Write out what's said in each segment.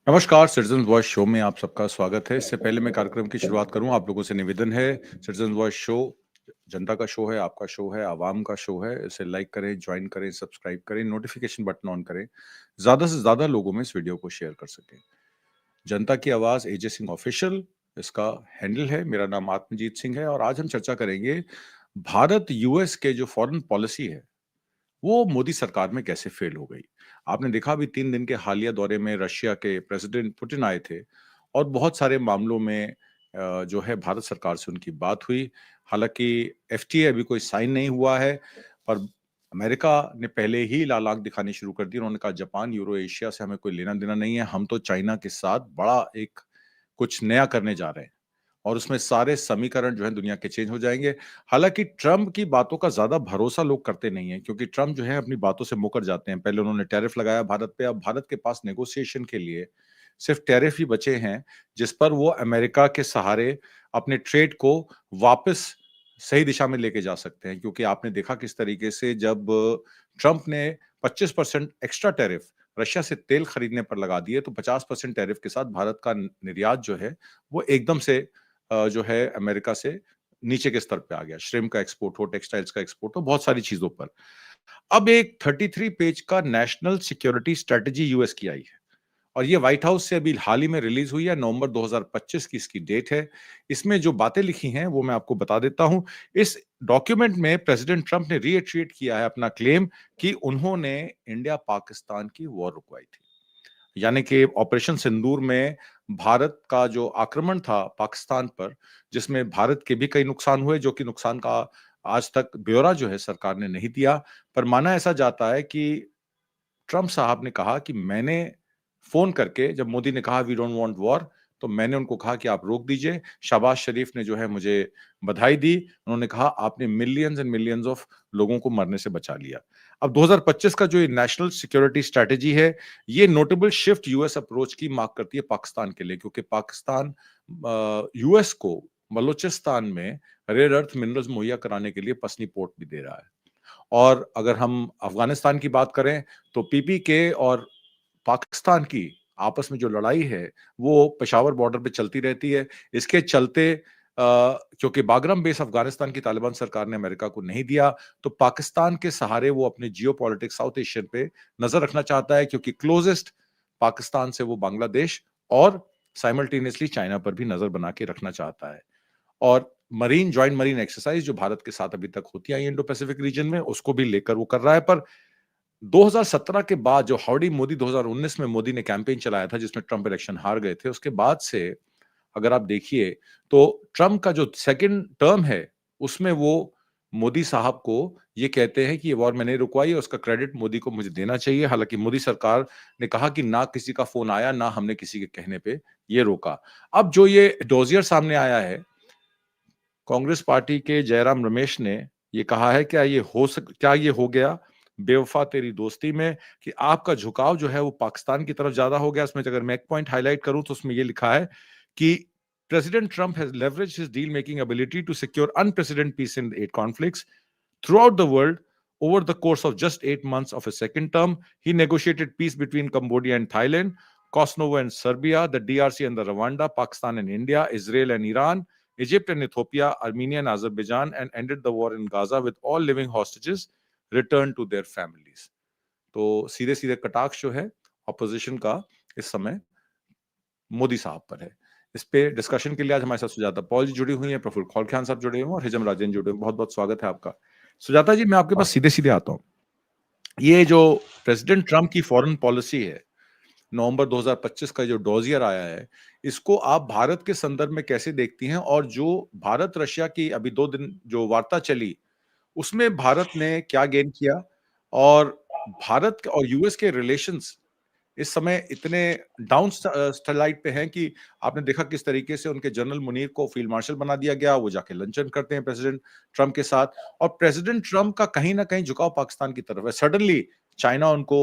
नमस्कार, citizens voice show में आप सबका स्वागत है। इससे पहले मैं कार्यक्रम की शुरुआत करूँ, आप लोगों से निवेदन है, सिटीज़न्स वॉइस शो जनता का शो है, आपका शो है, आवाम का शो है। इसे लाइक करें, जॉइन करें, सब्सक्राइब करें, नोटिफ़िकेशन बटन ऑन करें। ज़्यादा से ज़्यादा लोगों में इस वीडियो को शेयर कर सकें। जनता की आवाज़ एजे सिंह ऑफिशियल इसका हैंडल है। मेरा नाम आत्मजीत सिंह है और आज हम चर्चा करेंगे भारत यूएस के जो फॉरेन पॉलिसी है वो मोदी सरकार में कैसे फेल हो गई। आपने देखा अभी 3 दिन के हालिया दौरे में रशिया के प्रेसिडेंट पुतिन आए थे और बहुत सारे मामलों में जो है भारत सरकार से उनकी बात हुई। हालाँकि एफटीए अभी कोई साइन नहीं हुआ है, पर अमेरिका ने पहले ही लाल आँख दिखानी शुरू कर दी। उन्होंने कहा जापान, यूरो एशिया से हमें कोई लेना-देना नहीं है, हम तो चाइना के साथ बड़ा एक कुछ नया करने जा रहे हैं। और उसमें सारे समीकरण जो हैं दुनिया के चेंज हो जाएँगे। हालाँकि ट्रम्प की बातों का ज़्यादा भरोसा लोग करते नहीं हैं क्योंकि ट्रम्प जो है अपनी बातों से मुकर जाते हैं। पहले उन्होंने टैरिफ लगाया भारत पे, अब भारत के पास नेगोशिएशन के लिए सिर्फ़ टैरिफ ही बचे हैं, जिस पर वो अमेरिका के सहारे अपने ट्रेड को वापस सही दिशा में लेके जा सकते हैं। क्योंकि आपने देखा किस तरीके से जब ट्रम्प ने 25% एक्स्ट्रा टैरिफ रशिया से तेल खरीदने पर लगा दिए, तो 50% टैरिफ के साथ भारत का निर्यात जो है, वो एकदम से जो है अमेरिका से नीचे के स्तर पे आ गया। श्रिम्प का एक्सपोर्ट हो, टेक्सटाइल्स का एक्सपोर्ट हो, बहुत सारी चीज़ों पर। अब एक 33 पेज का नेशनल सिक्योरिटी स्ट्रैटेजी यूएस की आई है और ये व्हाइट हाउस से अभी हाल ही में रिलीज हुई है, नवंबर 2025 की इसकी डेट है। इसमें जो बातें लिखी हैं वो मैं आपको बता देता हूं। इस डॉक्यूमेंट में प्रेसिडेंट ट्रंप ने रीइटरेट किया है अपना क्लेम कि उन्होंने इंडिया पाकिस्तान की वॉर रुकवाई थी। यानी कि ऑपरेशन सिंदूर में भारत का जो आक्रमण था पाकिस्तान पर, जिसमें भारत के भी कई नुकसान हुए, जो कि नुकसान का आज तक ब्यौरा जो है सरकार ने नहीं दिया। पर माना ऐसा जाता है कि ट्रम्प साहब ने कहा कि मैंने फ़ोन करके जब मोदी ने कहा वी डोंट वांट वॉर, तो मैंने उनको कहा कि आप रोक दीजिए। शहबाज शरीफ ने जो है मुझे बधाई दी। उन्होंने कहा आपने मिलियंस एंड मिलियंस ऑफ लोगों को मरने से बचा लिया। अब 2025 का जो ये नेशनल सिक्योरिटी स्ट्रैटेजी है, ये नोटेबल शिफ्ट यूएस अप्रोच की मार्क करती है पाकिस्तान के लिए, क्योंकि पाकिस्तान यूएस को बलूचिस्तान में रेयर अर्थ मिनरल्स मुहैया कराने के लिए पसनी पोर्ट भी दे रहा है। और अगर हम अफगानिस्तान की बात करें, तो पीपीके और पाकिस्तान की आपस में जो लड़ाई है, वो पेशावर बॉर्डर पे चलती रहती है। इसके चलते क्योंकि बागराम बेस अफगानिस्तान की तालिबान सरकार ने अमेरिका को नहीं दिया, तो पाकिस्तान के सहारे वो अपने जियोपॉलिटिक्स साउथ एशियन पे नज़र रखना चाहता है, क्योंकि क्लोज़ेस्ट पाकिस्तान से वो बांग्लादेश और साइमल्टेनियसली चाइना पर भी नज़र बना के रखना चाहता है। और जॉइंट मरीन एक्सरसाइज जो भारत के साथ अभी तक होती आई इंडो पैसिफिक रीजन में, उसको भी लेकर वो कर रहा है। पर 2017 के बाद जो हाउडी मोदी 2019 में मोदी ने कैंपेन चलाया था जिसमें ट्रंप इलेक्शन हार गए थे, उसके बाद से अगर आप देखिए तो ट्रंप का जो सेकंड टर्म है उसमें वो मोदी साहब को ये कहते हैं कि ये वॉर मैंने रुकवाई है, उसका क्रेडिट मोदी को मुझे देना चाहिए। हालांकि मोदी सरकार ने कहा कि ना किसी का फोन आया, ना हमने किसी के कहने पे ये रोका। अब जो ये डोजियर सामने आया है, कांग्रेस पार्टी के जयराम रमेश ने ये कहा है क्या ये हो गया बेवफा तेरी दोस्ती में, कि आपका झुकाव जो है वो पाकिस्तान की तरफ ज्यादा हो गया। इसमें अगर मैं एक पॉइंट हाईलाइट करूं तो उसमें ये लिखा है कि President Trump has leveraged his deal making ability to secure unprecedented peace in 8 conflicts throughout the world. Over the course of just 8 months of his second term, he negotiated peace between Cambodia and Thailand, Kosovo and Serbia, the DRC and the Rwanda, Pakistan and India, Israel and Iran, Egypt and Ethiopia, Armenia and Azerbaijan, and ended the war in Gaza with all living hostages returned to their families. तो सीधे सीधे कटाक्ष जो है opposition का इस समय मोदी साहब पर है। इस पे डिस्कशन के लिए आज हमारे साथ सुजाता पॉल जी जुड़ी हुई हैं, प्रफुल्ल खौलखियान साहब जुड़े हुए हैं और हिजम राजन जुड़े हुए हैं। बहुत-बहुत स्वागत है आपका। सुजाता जी, मैं आपके पास सीधे-सीधे आता हूँ। ये जो प्रेसिडेंट ट्रम्प की फॉरेन पॉलिसी है, नवंबर 2025 का जो डोजियर आया है, इसको आप भारत के संदर्भ में कैसे देखती हैं? और जो भारत-रशिया की अभी 2 दिन जो वार्ता चली, उसमें भारत ने क्या गेन किया? और भारत और यूएस के रिलेशंस इस समय इतने स्टाइलाइट पे हैं कि आपने देखा किस तरीके से उनके जनरल मुनीर को फील्ड मार्शल बना दिया गया, वो जाके लंचन करते हैं प्रेसिडेंट ट्रम्प के साथ। और प्रेसिडेंट ट्रम्प का कहीं न कहीं झुकाव पाकिस्तान की तरफ है। सडनली चाइना उनको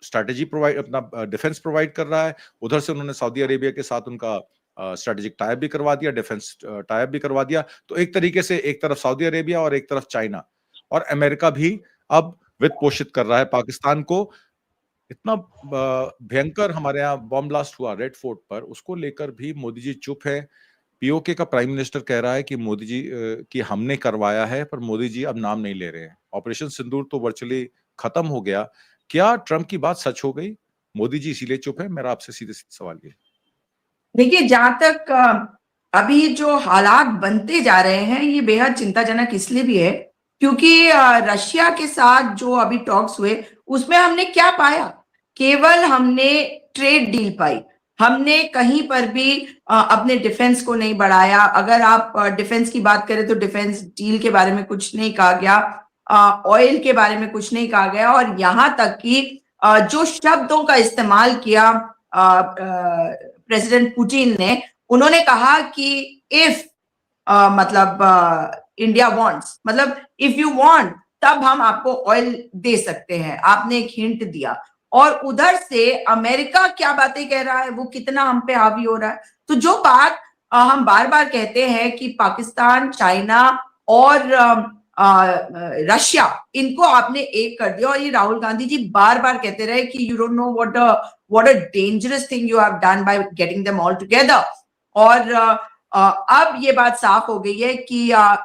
स्ट्रैटेजी प्रोवाइड अपना डिफेंस प्रोवाइड कर रहा है। उधर से उन्होंने सऊदी अरेबिया के साथ उनका स्ट्रैटेजिक टाई अप भी करवा दिया, डिफेंस टाई अप भी करवा दिया। तो एक तरीके से एक तरफ सऊदी अरेबिया और एक तरफ चाइना और अमेरिका भी अब वित्त पोषित कर रहा है पाकिस्तान को। इतना भयंकर हमारे यहाँ बॉम्ब ब्लास्ट हुआ रेड फोर्ट पर, उसको लेकर भी मोदी जी चुप है। पीओके का प्राइम मिनिस्टर कह रहा है कि मोदी जी कि हमने करवाया है, पर मोदी जी अब नाम नहीं ले रहे हैं। ऑपरेशन सिंदूर तो वर्चुअली खत्म हो गया। क्या ट्रंप की बात सच हो गई? मोदी जी इसीलिए चुप है? मेरा आपसे सीधे सीधे सवाल ये। देखिए, जहां तक अभी जो हालात बनते जा रहे हैं, ये बेहद चिंताजनक इसलिए भी है क्योंकि रशिया के साथ जो अभी टॉक्स हुए उसमें हमने क्या पाया? केवल हमने ट्रेड डील पाई। हमने कहीं पर भी अपने डिफेंस को नहीं बढ़ाया। अगर आप डिफेंस की बात करें तो डिफेंस डील के बारे में कुछ नहीं कहा गया, ऑयल के बारे में कुछ नहीं कहा गया, और यहां तक कि जो शब्दों का इस्तेमाल किया प्रेसिडेंट पुतिन ने, उन्होंने कहा कि इफ मतलब इंडिया वांट्स, मतलब इफ यू वांट तब हम आपको ऑयल दे सकते हैं। आपने एक हिंट दिया। और उधर से अमेरिका क्या बातें कह रहा है, वो कितना हम पे हावी हो रहा है। तो जो बात हम बार बार कहते हैं कि पाकिस्तान, चाइना और रशिया, इनको आपने एक कर दिया। और ये राहुल गांधी जी बार बार कहते रहे कि you don't know what a dangerous thing you have done by getting them all together. और अब ये बात साफ हो गई है कि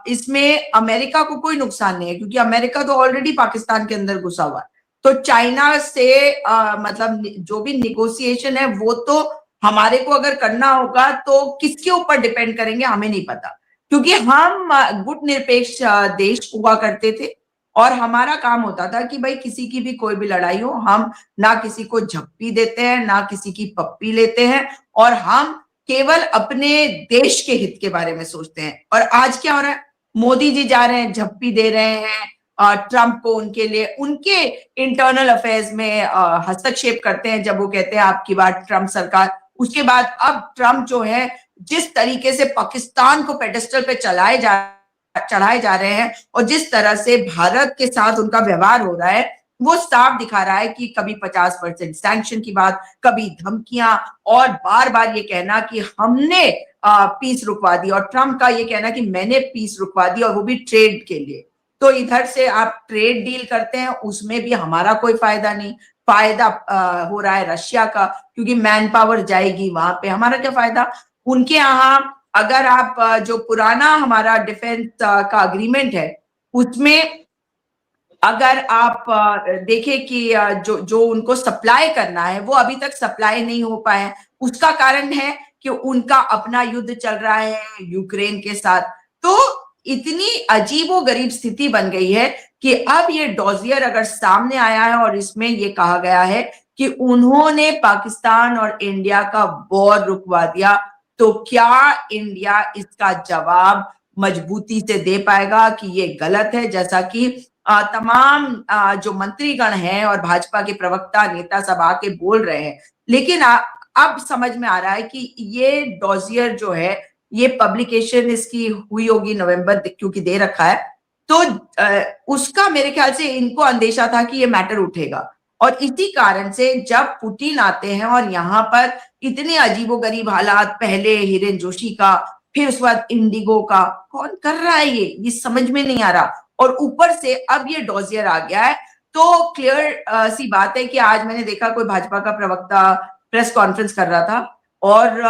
इसमें अमेरिका को कोई नुकसान नहीं है, क्योंकि अमेरिका तो ऑलरेडी पाकिस्तान के अंदर घुसा हुआ है। तो चाइना से मतलब जो भी निगोसिएशन है वो तो हमारे को अगर करना होगा तो किसके ऊपर डिपेंड करेंगे हमें नहीं पता, क्योंकि हम गुटनिरपेक्ष देश हुआ करते थे और हमारा काम होता था कि भाई किसी की भी कोई भी लड़ाई हो, हम ना किसी को झप्पी देते हैं ना किसी की पप्पी लेते हैं, और हम केवल अपने देश के हित के बारे में सोचते हैं। और आज क्या हो रहा है? मोदी जी जा रहे हैं, झप्पी दे रहे हैं ट्रंप को, उनके लिए उनके इंटरनल अफेयर्स में हस्तक्षेप करते हैं जब वो कहते हैं आपकी बात ट्रंप सरकार। उसके बाद अब ट्रंप जो है जिस तरीके से पाकिस्तान को पेडेस्टल पे चढ़ाए जा रहे हैं और जिस तरह से भारत के साथ उनका व्यवहार हो रहा है, वो साफ दिखा रहा है कि कभी 50% सैंक्शन की बात, कभी धमकियां, और बार बार ये कहना कि हमने पीस रुकवा दी, और ट्रंप का ये कहना कि मैंने पीस रुकवा दी, और वो भी ट्रेड के लिए। तो इधर से आप ट्रेड डील करते हैं, उसमें भी हमारा कोई फायदा नहीं, फायदा हो रहा है रशिया का, क्योंकि मैन पावर जाएगी वहां पे, हमारा क्या फायदा? उनके यहाँ अगर आप जो पुराना हमारा डिफेंस का अग्रीमेंट है उसमें अगर आप देखें कि जो जो उनको सप्लाई करना है वो अभी तक सप्लाई नहीं हो पाए, उसका कारण है कि उनका अपना युद्ध चल रहा है यूक्रेन के साथ। तो इतनी अजीबोगरीब स्थिति बन गई है कि अब ये डॉजियर अगर सामने आया है और इसमें ये कहा गया है कि उन्होंने पाकिस्तान और इंडिया का वॉर रुकवा दिया, तो क्या इंडिया इसका जवाब मजबूती से दे पाएगा कि ये गलत है? जैसा कि तमाम जो मंत्रीगण हैं और भाजपा के प्रवक्ता नेता सब आके बोल रहे हैं। लेकिन अब समझ में आ रहा है कि ये डॉजियर जो है, ये पब्लिकेशन इसकी हुई होगी नवंबर, क्योंकि दे रखा है, तो उसका मेरे ख्याल से इनको अंदेशा था कि ये मैटर उठेगा। और इसी कारण से जब पुतिन आते हैं और यहाँ पर इतने अजीबोगरीब हालात, पहले हिरेन जोशी का, फिर उसके बाद इंडिगो का, कौन कर रहा है ये समझ में नहीं आ रहा। और ऊपर से अब ये डॉजियर आ गया है। तो क्लियर सी बात है कि आज मैंने देखा कोई भाजपा का प्रवक्ता प्रेस कॉन्फ्रेंस कर रहा था, और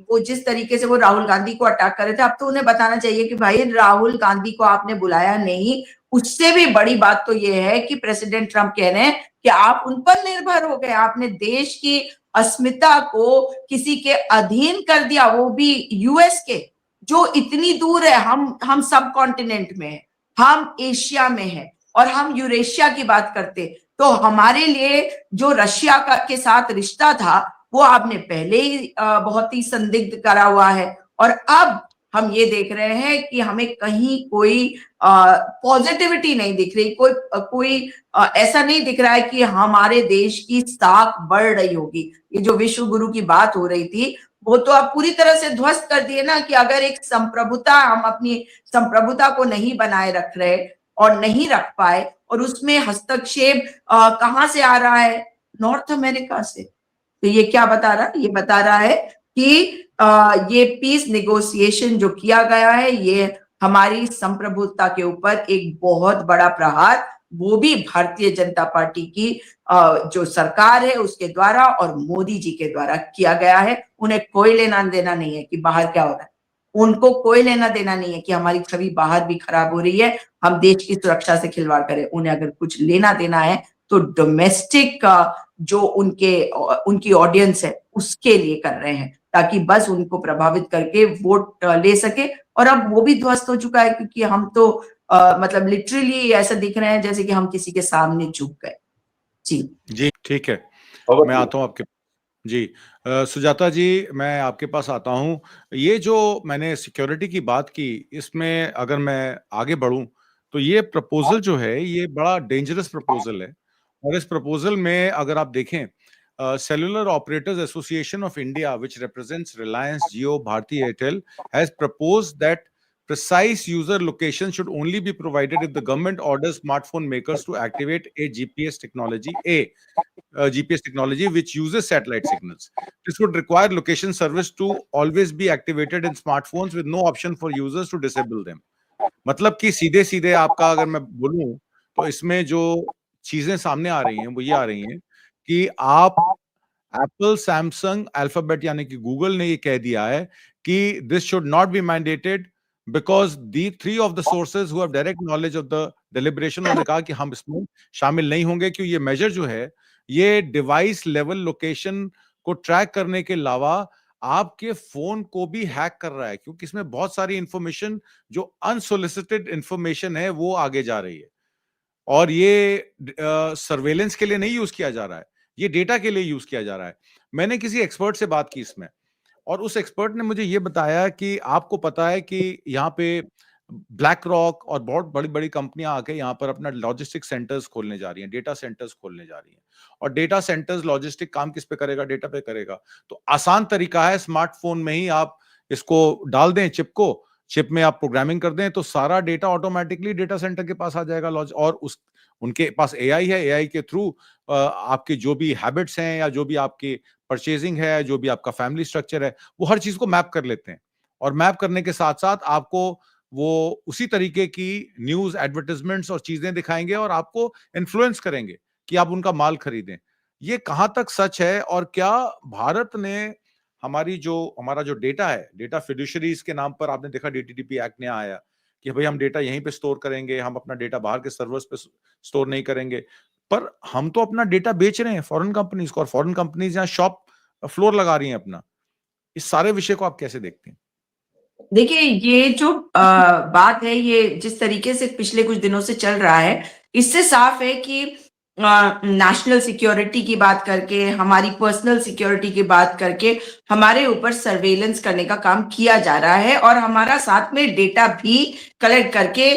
वो जिस तरीके से वो राहुल गांधी को अटैक कर रहे थे, अब तो उन्हें बताना चाहिए कि भाई राहुल गांधी को आपने बुलाया नहीं। उससे भी बड़ी बात तो ये है कि प्रेसिडेंट ट्रंप कह रहे हैं कि आप उन पर निर्भर हो गए, आपने देश की अस्मिता को किसी के अधीन कर दिया, वो भी यूएस के, जो इतनी दूर है। हम सब कॉन्टिनेंट में है, हम एशिया में है, और हम यूरेशिया की बात करते। तो हमारे लिए जो रशिया के साथ रिश्ता था वो आपने पहले ही बहुत ही संदिग्ध करा हुआ है। और अब हम ये देख रहे हैं कि हमें कहीं कोई पॉजिटिविटी नहीं दिख रही, कोई ऐसा नहीं दिख रहा है कि हमारे देश की साख बढ़ रही होगी। ये जो विश्व गुरु की बात हो रही थी वो तो आप पूरी तरह से ध्वस्त कर दिए ना, कि अगर एक संप्रभुता, हम अपनी संप्रभुता को नहीं बनाए रख रहे और नहीं रख पाए, और उसमें हस्तक्षेप कहां से आ रहा है? नॉर्थ अमेरिका से। तो ये क्या बता रहा है? ये बता रहा है कि ये पीस निगोसिएशन जो किया गया है, ये हमारी संप्रभुता के ऊपर एक बहुत बड़ा प्रहार वो भी भारतीय जनता पार्टी की जो सरकार है उसके द्वारा और मोदी जी के द्वारा किया गया है। उन्हें कोई लेना देना नहीं है कि बाहर क्या हो रहा है, उनको कोई लेना देना नहीं है कि हमारी छवि बाहर भी खराब हो रही है, हम देश की सुरक्षा से खिलवाड़ करें। उन्हें अगर कुछ लेना देना है तो डोमेस्टिक जो उनकी ऑडियंस है उसके लिए कर रहे हैं, ताकि बस उनको प्रभावित करके वोट ले सके। और अब वो भी ध्वस्त हो चुका है, क्योंकि हम तो मतलब लिटरली ऐसा दिख रहे हैं जैसे कि हम किसी के सामने झुक गए। जी, ठीक है। मैं आता हूँ आपके जी। सुजाता जी, मैं आपके पास आता हूँ। ये जो मैंने सिक्योरिटी की बात की, इसमें अगर मैं आगे बढ़ूँ, तो ये प्रपोज़ल जो है, ये बड़ा डेंजरस प्रपोज़ल है। और इस प्रपोज़ल में अगर आप देखें, Cellular Operators Association of India, which represents Reliance, Jio, Bharti Airtel, has proposed that precise user location should only be provided if the government orders smartphone makers to activate a GPS technology which uses satellite signals. This would require location service to always be activated in smartphones with no option for users to disable them. मतलब कि सीधे-सीधे आपका अगर मैं बोलूँ, तो इसमें जो चीज़ें सामने आ रही हैं, वो ये आ रही हैं कि आप एप्पल, सैमसंग, अल्फाबेट यानी कि गूगल ने ये कह दिया है कि this should not be mandated because the 3 of the sources who have direct knowledge of the deliberation, उन्होंने कहा कि हम इसमें शामिल नहीं होंगे, क्योंकि ये मेजर जो है, ये डिवाइस लेवल लोकेशन को ट्रैक करने के अलावा आपके फ़ोन को भी हैक कर रहा है, क्योंकि इसमें बहुत सारी इन्फॉर्मेशन जो अनसॉलिसिटेड इन्फॉर्मेशन है, वो आगे जा रही है। और ये सर्वेलेंस के लिए नहीं यूज़ किया जा रहा है, ये डेटा के लिए यूज़ किया जा रहा है। मैंने किसी एक्सपर्ट से बात की इसमें, और उस एक्सपर्ट ने मुझे ये बताया कि आपको पता है कि यहाँ पे ब्लैक रॉक और बहुत बड़ी-बड़ी कंपनियाँ आके यहाँ पर अपना लॉजिस्टिक सेंटर्स खोलने जा रही हैं, डेटा सेंटर्स खोलने जा रही हैं। और डेटा सेंटर्स लॉजिस्टिक काम किस पे करेगा? डेटा पे करेगा। तो आसान तरीका है, स्मार्टफ़ोन में ही आप इसको डाल दें चिप को, चिप में आप प्रोग्रामिंग कर दें, तो सारा डेटा ऑटोमैटिकली डेटा सेंटर के पास आ जाएगा और उस उनके पास एआई है, एआई के थ्रू आपके जो भी हैबिट्स हैं या जो भी आपकी परचेज़िंग है, जो भी आपका फैमिली स्ट्रक्चर है, वो हर चीज़ को मैप कर लेते हैं। और मैप करने के साथ-साथ आपको वो उसी तरीके की न्यूज़, एडवर्टाइज़मेंट्स और चीज़ें दिखाएँगे और आपको इन्फ्लुएंस करेंगे कि आप उनका माल खरीदें। ये कहाँ तक सच है, और क्या भारत ने हमारा जो डेटा है, डेटा फिड्यूशरीज़ के नाम पर आपने देखा डीटीडीपी एक्ट नया आया कि भई हम डेटा यहीं पे स्टोर करेंगे, हम अपना डेटा बाहर के सर्वर्स पे स्टोर नहीं करेंगे। पर हम तो अपना डेटा बेच रहे हैं फॉरेन कंपनीज़ को, और फॉरेन कंपनीज़ यहाँ शॉप फ्लोर लगा रही हैं अपना। इस सारे विषय को आप कैसे देखते हैं? देखिए, ये जो बात है, ये जिस तरीके से पिछले कुछ दिनों से चल रहा है, इससे साफ है कि नेशनल सिक्योरिटी की बात करके, हमारी पर्सनल सिक्योरिटी की बात करके, हमारे ऊपर सर्वेलेंस करने का काम किया जा रहा है और हमारा साथ में डेटा भी कलेक्ट करके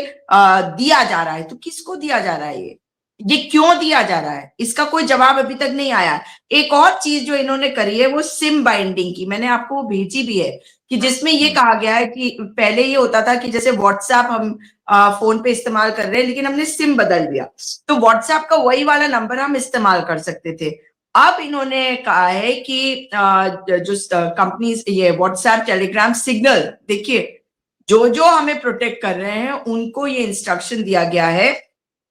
दिया जा रहा है। तो किसको दिया जा रहा है ये क्यों दिया जा रहा है? इसका कोई जवाब अभी तक नहीं आया है। एक और चीज़ जो इन्होंने करी है, वो सिम बाइंडिंग की, मैंने आपको वो भेजी भी है, कि जिसमें ये कहा गया है कि पहले ये होता था कि जैसे व्हाट्सएप हम फ़ोन पे इस्तेमाल कर रहे हैं, लेकिन हमने सिम बदल दिया, तो व्हाट्सएप का वही वाला नंबर हम इस्तेमाल कर सकते थे। अब इन्होंने कहा है कि जो कंपनीज़, ये व्हाट्सएप, टेलीग्राम, सिग्नल, देखिए, जो हमें प्रोटेक्ट कर रहे हैं, उनको ये इंस्ट्रक्शन दिया गया है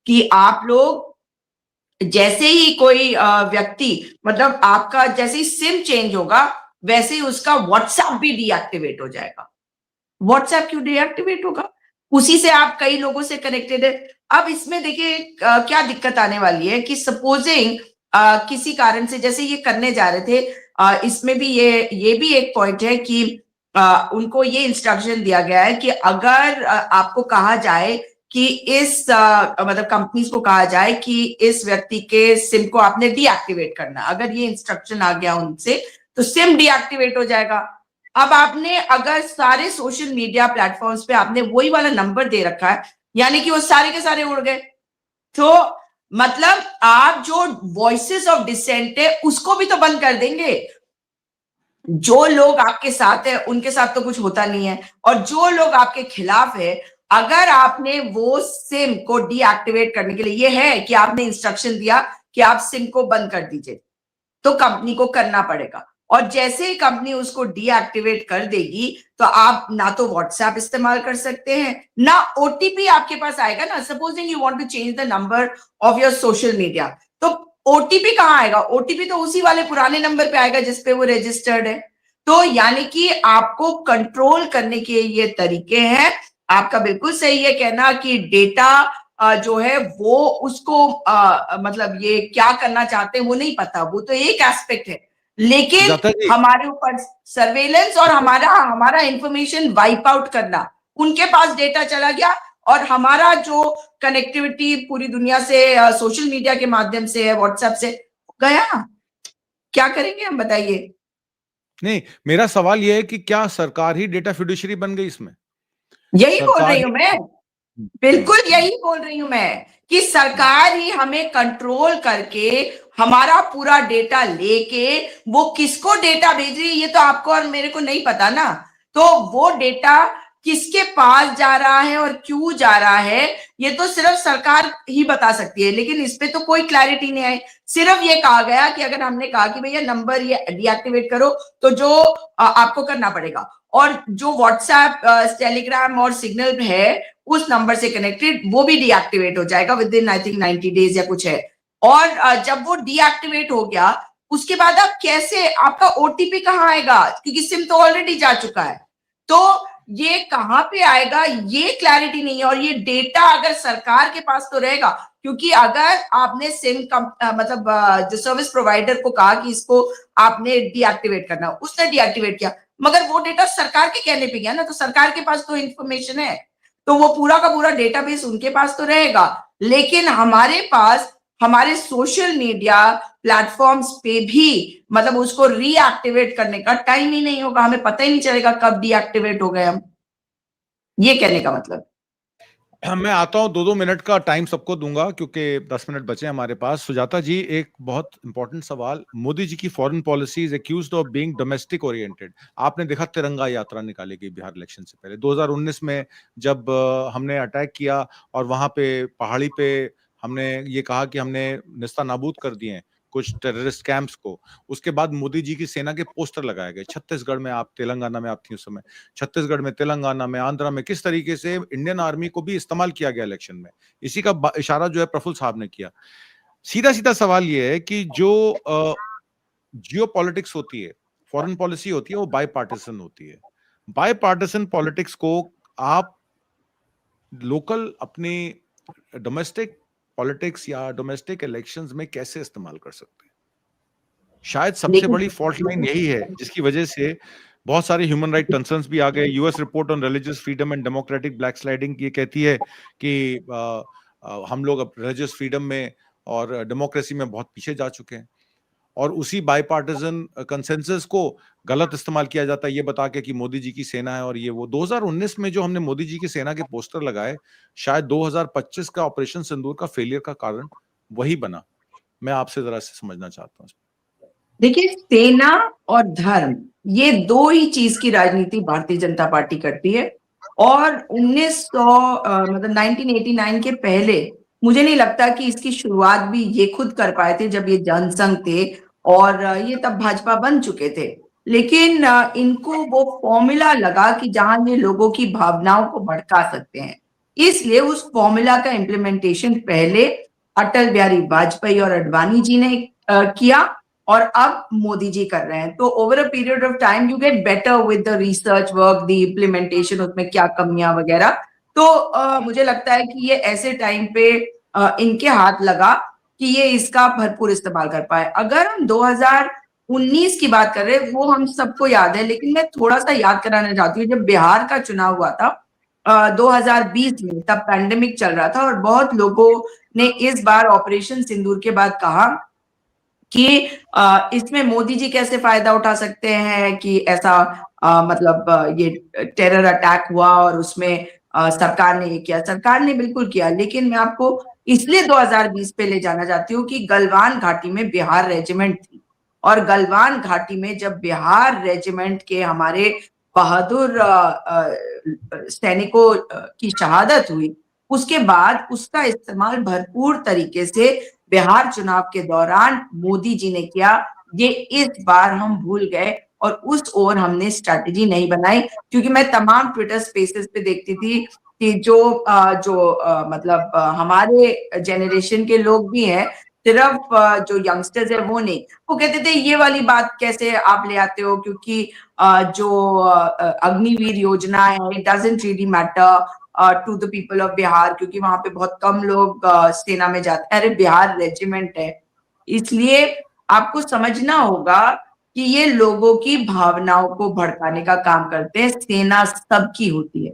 कि आप लोग जैसे ही कोई व्यक्ति, मतलब आपका जैसे ही सिम चेंज होगा, वैसे ही उसका व्हाट्सएप भी डीएक्टिवेट हो जाएगा। व्हाट्सएप क्यों डीएक्टिवेट होगा? उसी से आप कई लोगों से कनेक्टेड है। अब इसमें देखिए क्या दिक्कत आने वाली है कि सपोजिंग किसी कारण से जैसे ये करने जा रहे थे, इसमें भी ये भी एक पॉइंट है कि उनको ये इंस्ट्रक्शन दिया गया है कि अगर आपको कहा जाए कि इस मतलब कंपनीज को कहा जाए कि इस व्यक्ति के सिम को आपने डीएक्टिवेट करना, अगर ये इंस्ट्रक्शन आ गया उनसे, तो सिम डीएक्टिवेट हो जाएगा। अब आपने अगर सारे सोशल मीडिया प्लेटफॉर्म्स पे आपने वही वाला नंबर दे रखा है, यानी कि वो सारे के सारे उड़ गए। तो मतलब आप जो वॉइसेस ऑफ डिसेंट है उसको भी तो बंद कर देंगे। जो लोग आपके साथ है उनके साथ तो कुछ होता नहीं है, और जो लोग आपके खिलाफ है, अगर आपने वो सिम को डीएक्टिवेट करने के लिए, ये है कि आपने इंस्ट्रक्शन दिया कि आप सिम को बंद कर दीजिए, तो कंपनी को करना पड़ेगा। और जैसे ही कंपनी उसको डीएक्टिवेट कर देगी तो आप ना तो व्हाट्सएप इस्तेमाल कर सकते हैं, ना ओटीपी आपके पास आएगा ना। Supposing you want to change the number of your social media, तो ओटीपी कहाँ आएगा? ओटीपी तो उसी वाले पुराने नंबर पे आएगा जिसपे वो रजिस्टर्ड है। तो यानी कि आपको कंट्रोल करने के ये तरीके हैं। आपका बिल्कुल सही है कहना कि डेटा जो है वो उसको मतलब ये क्या करना चाहते हैं वो नहीं पता, वो तो एक एस्पेक्ट है, लेकिन सुजाता जी, हमारे ऊपर सर्वेलेंस और हमारा इंफॉर्मेशन वाइप आउट करना, उनके पास डेटा चला गया और हमारा जो कनेक्टिविटी पूरी दुनिया से सोशल मीडिया के माध्यम से है, व्हाट्सएप से गया, क्या करेंगे हम बताइए? नहीं, मेरा सवाल ये है कि क्या सरकार ही डेटा फिड्यूशियरी बन गई इसमें? यही बोल सरकार रही ही हूं मैं, हम्म, बिल्कुल यही बोल रही हूं मैं कि सरकार ही हमें कंट्रोल करके हमारा पूरा डेटा लेके वो किसको डेटा भेज रही है ये तो आपको और मेरे को नहीं पता ना। तो वो डेटा किसके पास जा रहा है और क्यों जा रहा है ये तो सिर्फ सरकार ही बता सकती है, लेकिन इस पे तो कोई क्लैरिटी नहीं आई। सिर्फ ये कहा गया कि अगर हमने कहा कि भैया नंबर ये डीएक्टिवेट करो तो जो आपको करना पड़ेगा, और जो व्हाट्सएप, टेलीग्राम और सिग्नल है उस नंबर से कनेक्टेड वो भी डीएक्टिवेट हो जाएगा with in I think 90 days या कुछ है। और जब वो डीएक्टिवेट हो गया उसके बाद आप कैसे, आपका ओटीपी कहाँ आएगा क्योंकि सिम तो ऑलरेडी जा चुका है, तो ये कहाँ पे आएगा ये क्लैरिटी नहीं है। और ये डेटा अगर सरकार के पास तो रहेगा, क्योंकि अगर आपने सिम मतलब जो सर्विस प्रोवाइडर को कहा कि इसको आपने डीएक्टिवेट करना, उसने डीएक्टिवेट किया, मगर वो डेटा सरकार के कहने पे गया ना, तो सरकार के पास तो इंफॉर्मेशन है, तो वो पूरा का पूरा डेटाबेस उनके पास तो रहेगा। लेकिन हमारे पास हमारे सोशल मीडिया प्लेटफॉर्म्स पे भी मतलब उसको रीएक्टिवेट करने का टाइम ही नहीं होगा, हमें पता ही नहीं चलेगा कब डीएक्टिवेट हो गए हम, ये कहने का मतलब। मैं आता हूँ 2-2 मिनट का टाइम सबको दूंगा क्योंकि 10 मिनट बचे हैं हमारे पास। सुजाता जी, एक बहुत इंपॉर्टेंट सवाल, मोदी जी की foreign policy is accused of being domestic oriented. आपने देखा तिरंगा यात्रा निकाली गई बिहार इलेक्शन से पहले 2019 में, जब हमने अटैक किया और वहां पे पहाड़ी पे हमने ये कहा कि हमने निस्ता नाबूद कर दिए हैं कुछ टेररिस्ट कैंप्स को। उसके बाद मोदी जी की सेना के पोस्टर लगाए गए छत्तीसगढ़ में, आप तेलंगाना में आप थी उस समय, छत्तीसगढ़ में, तेलंगाना में, आंध्रा में, किस तरीके से इंडियन आर्मी को भी इस्तेमाल किया गया इलेक्शन में। इसी का इशारा जो है प्रफुल्ल साहब ने किया। सीधा सीधा सवाल ये है कि जो जियो पॉलिटिक्स होती है, फॉरेन पॉलिसी होती है, वो बाई पार्टीसन होती है। बाई पार्टीसन पॉलिटिक्स को आप लोकल अपने डोमेस्टिक पॉलिटिक्स या डोमेस्टिक इलेक्शंस में कैसे इस्तेमाल कर सकते हैं? शायद सबसे लेकिन बड़ी फॉल्ट लाइन यही है जिसकी वजह से बहुत सारे ह्यूमन राइट कंसर्न्स भी आ गए। US report on religious freedom and democratic black sliding ये कहती है कि हम लोग अब रिलीजियस फ्रीडम में और डेमोक्रेसी में बहुत पीछे जा चुके हैं, और उसी बाईपार्टिजन कंसेंसस को गलत इस्तेमाल किया जाता है ये बता के कि मोदी जी की सेना है और ये वो। 2019 में जो हमने मोदी जी की सेना के पोस्टर लगाए, शायद 2025 का ऑपरेशन सिंदूर का फेलियर का कारण वही बना। मैं आपसे जरा से समझना चाहता हूँ। देखिए, सेना और धर्म ये दो ही चीज की राजनीति भारतीय जनता पार्टी करती है। और 1900 मतलब 1989 के पहले मुझे नहीं लगता कि इसकी शुरुआत भी ये खुद कर पाए थे जब ये जनसंघ थे, और ये तब भाजपा बन चुके थे। लेकिन इनको वो फॉर्मूला लगा कि जहां ये लोगों की भावनाओं को भड़का सकते हैं, इसलिए उस फॉर्मूला का इम्प्लीमेंटेशन पहले अटल बिहारी वाजपेयी और अडवाणी जी ने किया और अब मोदी जी कर रहे हैं। तो over a period of time you get better with the research work, the implementation, उसमें क्या कमियां वगैरह। तो मुझे लगता है कि ये ऐसे टाइम पे इनके हाथ लगा कि ये इसका भरपूर इस्तेमाल कर पाए। अगर हम 2019 की बात कर रहे हैं वो हम सबको याद है, लेकिन मैं थोड़ा सा याद कराना चाहती हूँ, जब बिहार का चुनाव हुआ था 2020 में, तब पैंडेमिक चल रहा था और बहुत लोगों ने इस बार ऑपरेशन सिंदूर के बाद कहा कि इसमें मोदी जी कैसे फायदा उठा सकते हैं कि ऐसा मतलब ये टेरर अटैक हुआ और उसमें सरकार ने ये किया। सरकार ने बिल्कुल किया, लेकिन मैं आपको इसलिए 2020 पे ले जाना चाहती हूँ कि गलवान घाटी में बिहार रेजिमेंट थी, और गलवान घाटी में जब बिहार रेजिमेंट के हमारे बहादुर सैनिकों की शहादत हुई, उसके बाद उसका इस्तेमाल भरपूर तरीके से बिहार चुनाव के दौरान मोदी जी ने किया। ये इस बार हम भूल गए और उस ओर हमने स्ट्रैटेजी नहीं बनाई, क्योंकि मैं तमाम ट्विटर स्पेसेस पे देखती थी कि मतलब हमारे जेनरेशन के लोग भी हैं, सिर्फ जो यंगस्टर्स है वो नहीं, वो कहते थे ये वाली बात कैसे आप ले आते हो, क्योंकि अग्निवीर योजना है, it doesn't really matter to the people of Bihar, क्योंकि वहां पे बहुत कम लोग सेना में जाते हैं। अरे बिहार रेजिमेंट है, इसलिए आपको समझना होगा कि ये लोगों की भावनाओं को भड़काने का काम करते हैं। सेना सबकी होती है।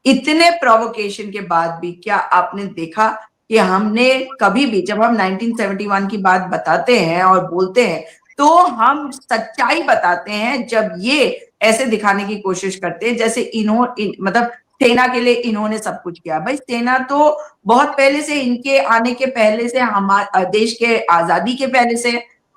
इतने प्रोवोकेशन के बाद भी क्या आपने देखा कि हमने कभी भी, जब हम 1971 की बात बताते हैं और बोलते हैं, तो हम सच्चाई बताते हैं जब ये ऐसे दिखाने की कोशिश करते हैं जैसे मतलब सेना के लिए इन्होंने सब कुछ किया। भाई सेना तो बहुत पहले से, इनके आने के पहले से, हमारे देश के आजादी के पहले से,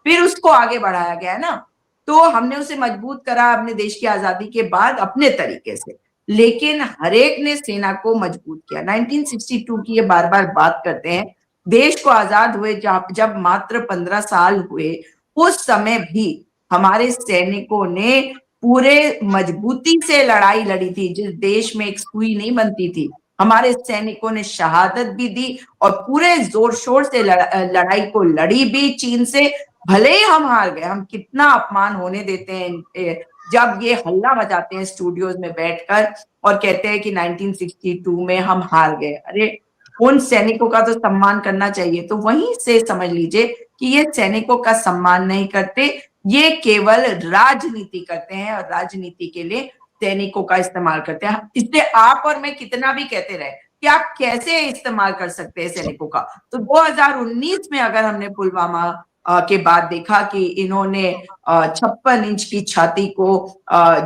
फिर उसको आगे बढ़ाया गया है ना, तो हमने उसे मजबूत करा अपने देश की आजादी के बाद अपने तरीके से, लेकिन हरेक ने सेना को मजबूत किया। 1962 की ये बार बार बात करते हैं, देश को आजाद हुए जब मात्र 15 साल हुए, उस समय भी हमारे सैनिकों ने पूरे मजबूती से लड़ाई लड़ी थी। जिस देश में एक सुई नहीं बनती थी, हमारे सैनिकों ने शहादत भी दी और पूरे जोर शोर से लड़ाई को लड़ी भी चीन से। भले ही हम हार गए, हम कितना अपमान होने देते हैं जब ये हल्ला मचाते हैं स्टूडियोज में बैठकर और कहते हैं कि 1962 में हम हार गए। अरे उन सैनिकों का तो सम्मान करना चाहिए। तो वहीं से समझ लीजिए कि ये सैनिकों का सम्मान नहीं करते, ये केवल राजनीति करते हैं और राजनीति के लिए सैनिकों का इस्तेमाल करते हैं। इसलिए आप और मैं कितना भी कहते रहे कि आप कैसे इस्तेमाल कर सकते हैं सैनिकों का, तो 2019 में अगर हमने पुलवामा के बाद देखा कि इन्होंने 56 इंच की छाती को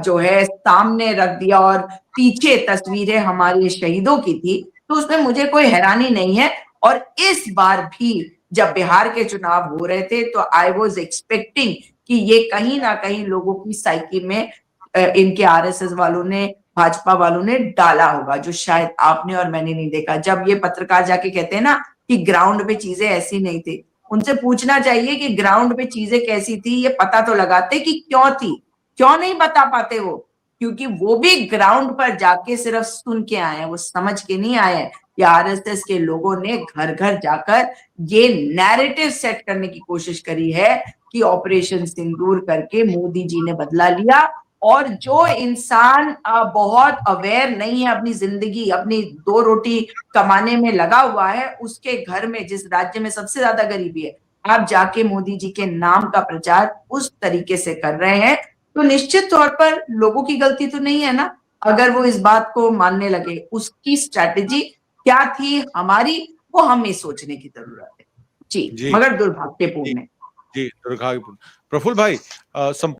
जो है सामने रख दिया और पीछे तस्वीरें हमारे शहीदों की थी, तो उसमें मुझे कोई हैरानी नहीं है। और इस बार भी जब बिहार के चुनाव हो रहे थे, तो आई वॉज एक्सपेक्टिंग कि ये कहीं ना कहीं लोगों की साइकी में इनके आरएसएस वालों ने, भाजपा वालों ने डाला होगा, जो शायद आपने और मैंने नहीं देखा। जब ये पत्रकार जाके कहते हैं ना कि ग्राउंड पे चीजें ऐसी नहीं थी, उनसे पूछना चाहिए कि ग्राउंड पे चीजें कैसी थी, ये पता तो लगाते कि क्यों थी। क्यों नहीं बता पाते वो? क्योंकि वो भी ग्राउंड पर जाके सिर्फ सुन के आए हैं, वो समझ के नहीं आए हैं। या आरएसएस के लोगों ने घर घर जाकर ये नैरेटिव सेट करने की कोशिश करी है कि ऑपरेशन सिंदूर करके मोदी जी ने बदला लिया। और जो इंसान बहुत अवेयर नहीं है अपनी जिंदगी, अपनी 2 रोटी कमाने में लगा हुआ है, उसके घर में, जिस राज्य में सबसे ज्यादा गरीबी है, आप जाके मोदी जी के नाम का प्रचार उस तरीके से कर रहे हैं, तो निश्चित तौर पर लोगों की गलती तो नहीं है ना, अगर वो इस बात को मानने लगे। उसकी स्ट्रैटेजी क्या थी हमारी, वो हमें सोचने की जरूरत है। जी, जी मगर दुर्भाग्यपूर्ण है। जी, दुर्भाग्यपूर्ण। प्रफुल्ल भाई,